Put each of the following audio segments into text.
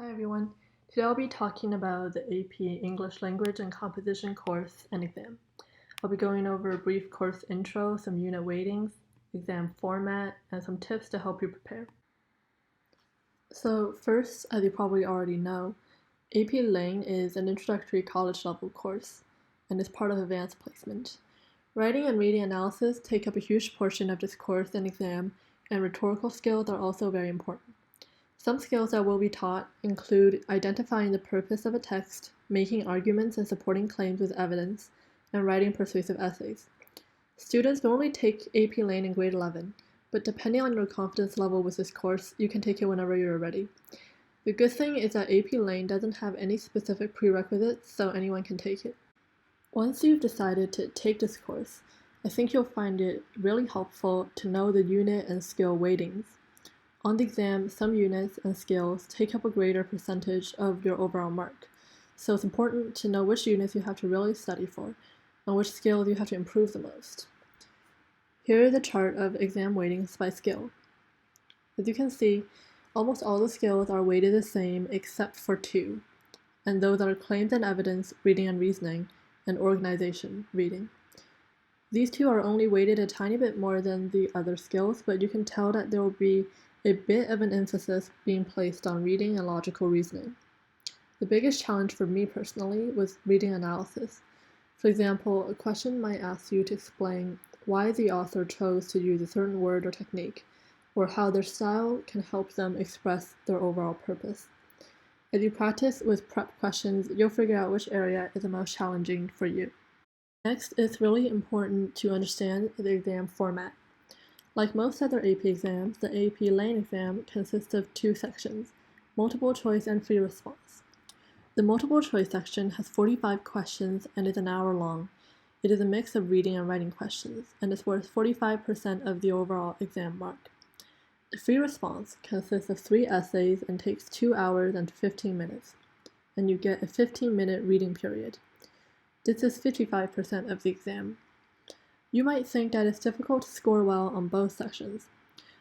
Hi everyone. Today I'll be talking about the AP English Language and Composition course and exam. I'll be going over a brief course intro, some unit weightings, exam format, and some tips to help you prepare. So first, as you probably already know, AP Lang is an introductory college level course and is part of advanced placement. Writing and reading analysis take up a huge portion of this course and exam, and rhetorical skills are also very important. Some skills that will be taught include identifying the purpose of a text, making arguments and supporting claims with evidence, and writing persuasive essays. Students normally take AP Lang in grade 11, but depending on your confidence level with this course, you can take it whenever you're ready. The good thing is that AP Lang doesn't have any specific prerequisites, so anyone can take it. Once you've decided to take this course, I think you'll find it really helpful to know the unit and skill weightings. On the exam, some units and skills take up a greater percentage of your overall mark, so it's important to know which units you have to really study for and which skills you have to improve the most. Here is a chart of exam weightings by skill. As you can see, almost all the skills are weighted the same except for two, and those are claims and evidence, reading and reasoning, and organization, reading. These two are only weighted a tiny bit more than the other skills, but you can tell that there will be a bit of an emphasis being placed on reading and logical reasoning. The biggest challenge for me personally was reading analysis. For example, a question might ask you to explain why the author chose to use a certain word or technique, or how their style can help them express their overall purpose. As you practice with prep questions, you'll figure out which area is the most challenging for you. Next, it's really important to understand the exam format. Like most other AP exams, the AP Lang exam consists of two sections, multiple choice and free response. The multiple choice section has 45 questions and is an hour long. It is a mix of reading and writing questions, and is worth 45% of the overall exam mark. The free response consists of 3 essays and takes 2 hours and 15 minutes, and you get a 15-minute reading period. This is 55% of the exam. You might think that it's difficult to score well on both sections.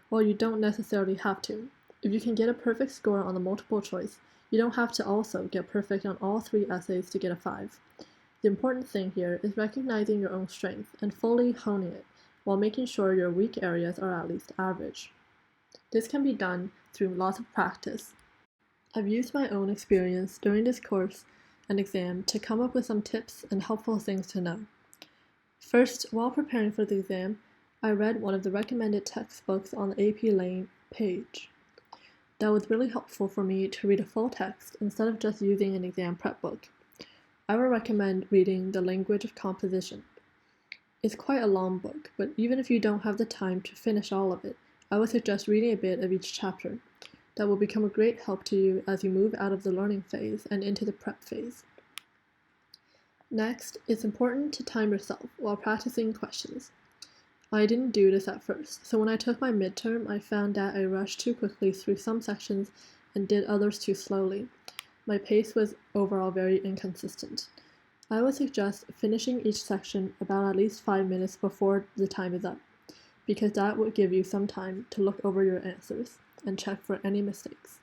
Well, you don't necessarily have to. If you can get a perfect score on the multiple choice, you don't have to also get perfect on all 3 essays to get a 5. The important thing here is recognizing your own strength and fully honing it, while making sure your weak areas are at least average. This can be done through lots of practice. I've used my own experience during this course and exam to come up with some tips and helpful things to know. First, while preparing for the exam, I read one of the recommended textbooks on the AP Lang page. That was really helpful for me to read a full text instead of just using an exam prep book. I would recommend reading The Language of Composition. It's quite a long book, but even if you don't have the time to finish all of it, I would suggest reading a bit of each chapter. That will become a great help to you as you move out of the learning phase and into the prep phase. Next, it's important to time yourself while practicing questions. I didn't do this at first, so when I took my midterm, I found that I rushed too quickly through some sections and did others too slowly. My pace was overall very inconsistent. I would suggest finishing each section about at least 5 minutes before the time is up, because that would give you some time to look over your answers and check for any mistakes.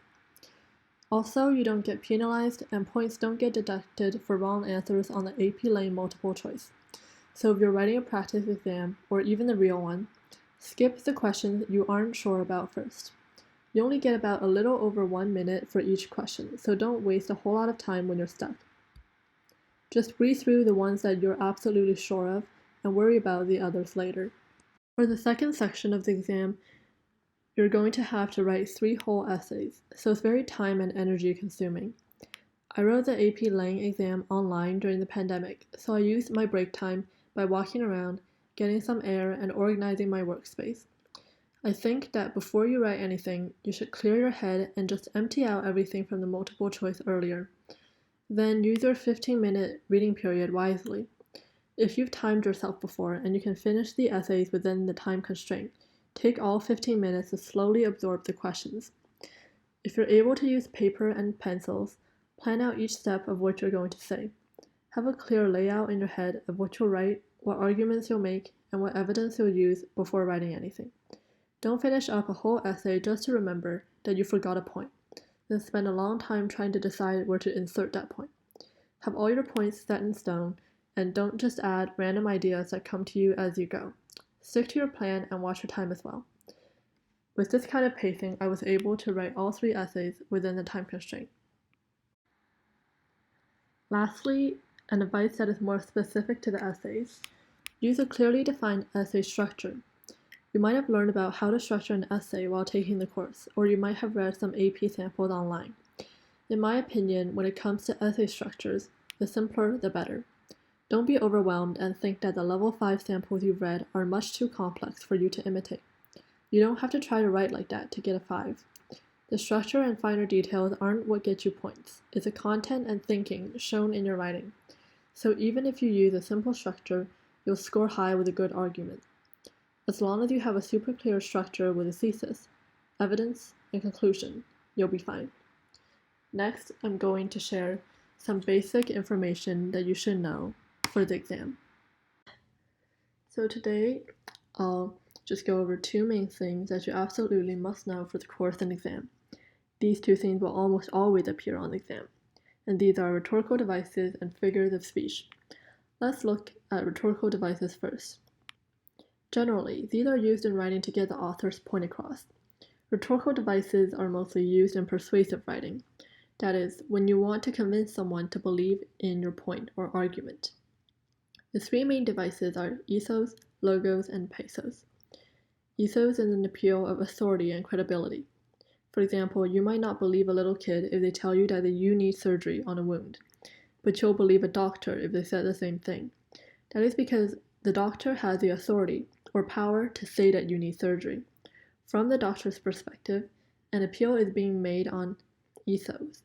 Also, you don't get penalized and points don't get deducted for wrong answers on the AP Lang multiple choice. So if you're writing a practice exam, or even the real one, skip the questions you aren't sure about first. You only get about a little over 1 minute for each question, so don't waste a whole lot of time when you're stuck. Just read through the ones that you're absolutely sure of and worry about the others later. For the second section of the exam, you're going to have to write 3 whole essays, so it's very time and energy consuming. I wrote the AP Lang exam online during the pandemic, so I used my break time by walking around, getting some air, and organizing my workspace. I think that before you write anything, you should clear your head and just empty out everything from the multiple choice earlier. Then use your 15-minute reading period wisely. If you've timed yourself before and you can finish the essays within the time constraint, take all 15 minutes to slowly absorb the questions. If you're able to use paper and pencils, plan out each step of what you're going to say. Have a clear layout in your head of what you'll write, what arguments you'll make, and what evidence you'll use before writing anything. Don't finish up a whole essay just to remember that you forgot a point. then spend a long time trying to decide where to insert that point. Have all your points set in stone, and don't just add random ideas that come to you as you go. Stick to your plan and watch your time as well. With this kind of pacing, I was able to write all 3 essays within the time constraint. Lastly, an advice that is more specific to the essays. Use a clearly defined essay structure. You might have learned about how to structure an essay while taking the course, or you might have read some AP samples online. In my opinion, when it comes to essay structures, the simpler the better. Don't be overwhelmed and think that the level 5 samples you've read are much too complex for you to imitate. You don't have to try to write like that to get a 5. The structure and finer details aren't what get you points. It's the content and thinking shown in your writing. So even if you use a simple structure, you'll score high with a good argument. As long as you have a super clear structure with a thesis, evidence, and conclusion, you'll be fine. Next, I'm going to share some basic information that you should know for the exam. So today, I'll just go over 2 main things that you absolutely must know for the course and exam. These 2 things will almost always appear on the exam, and these are rhetorical devices and figures of speech. Let's look at rhetorical devices first. Generally, these are used in writing to get the author's point across. Rhetorical devices are mostly used in persuasive writing. That is, when you want to convince someone to believe in your point or argument. The 3 main devices are ethos, logos, and pathos. Ethos is an appeal of authority and credibility. For example, you might not believe a little kid if they tell you that you need surgery on a wound, but you'll believe a doctor if they said the same thing. That is because the doctor has the authority or power to say that you need surgery. From the doctor's perspective, an appeal is being made on ethos.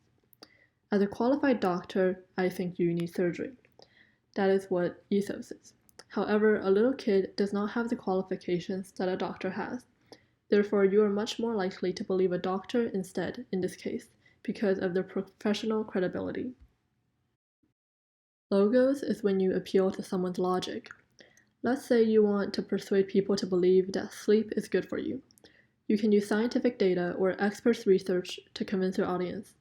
As a qualified doctor, I think you need surgery. That is what ethos is. However, a little kid does not have the qualifications that a doctor has. Therefore, you are much more likely to believe a doctor instead in this case, because of their professional credibility. Logos is when you appeal to someone's logic. Let's say you want to persuade people to believe that sleep is good for you. You can use scientific data or experts' research to convince your audience.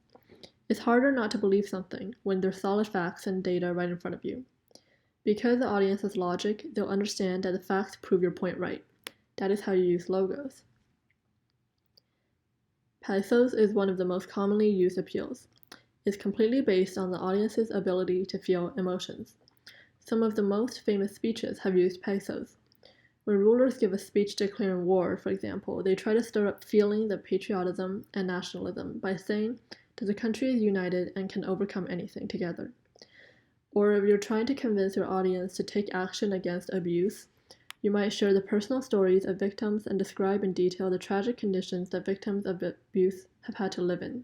It's harder not to believe something when there's solid facts and data right in front of you. Because the audience has logic, they'll understand that the facts prove your point right. That is how you use logos. Pathos is one of the most commonly used appeals. It's completely based on the audience's ability to feel emotions. Some of the most famous speeches have used pathos. When rulers give a speech declaring war, for example, they try to stir up feelings of patriotism and nationalism by saying that the country is united and can overcome anything together. Or if you're trying to convince your audience to take action against abuse, you might share the personal stories of victims and describe in detail the tragic conditions that victims of abuse have had to live in.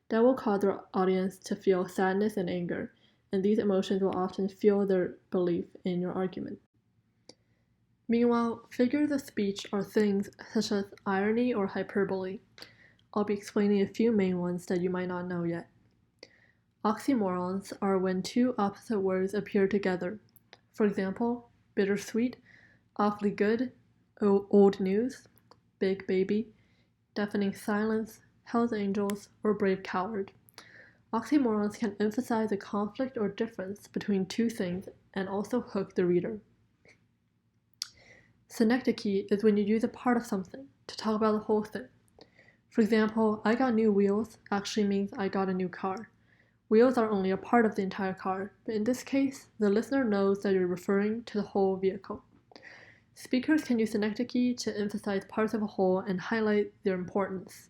That will cause your audience to feel sadness and anger, and these emotions will often fuel their belief in your argument. Meanwhile, figures of speech are things such as irony or hyperbole. I'll be explaining a few main ones that you might not know yet. Oxymorons are when 2 opposite words appear together. For example, bittersweet, awfully good, old news, big baby, deafening silence, Hell's Angels, or brave coward. Oxymorons can emphasize a conflict or difference between 2 things and also hook the reader. Synecdoche is when you use a part of something to talk about the whole thing. For example, I got new wheels actually means I got a new car. Wheels are only a part of the entire car, but in this case, the listener knows that you're referring to the whole vehicle. Speakers can use synecdoche to emphasize parts of a whole and highlight their importance.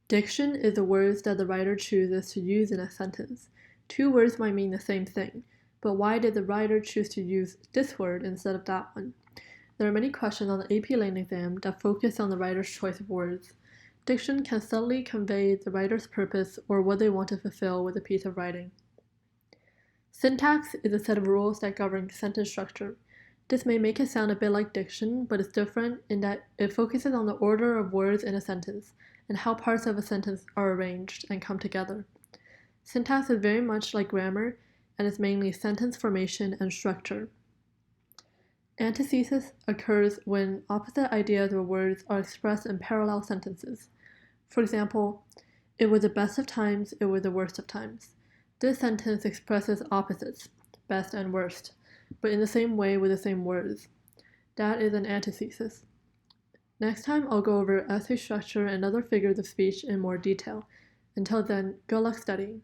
Diction is the words that the writer chooses to use in a sentence. 2 words might mean the same thing, but why did the writer choose to use this word instead of that one? There are many questions on the AP Lane exam that focus on the writer's choice of words. Diction can subtly convey the writer's purpose or what they want to fulfill with a piece of writing. Syntax is a set of rules that govern sentence structure. This may make it sound a bit like diction, but it's different in that it focuses on the order of words in a sentence and how parts of a sentence are arranged and come together. Syntax is very much like grammar and is mainly sentence formation and structure. Antithesis occurs when opposite ideas or words are expressed in parallel sentences. For example, It was the best of times, it was the worst of times. This sentence expresses opposites, best and worst, but in the same way with the same words. That is an antithesis. Next time, I'll go over essay structure and other figures of speech in more detail. Until then, good luck studying.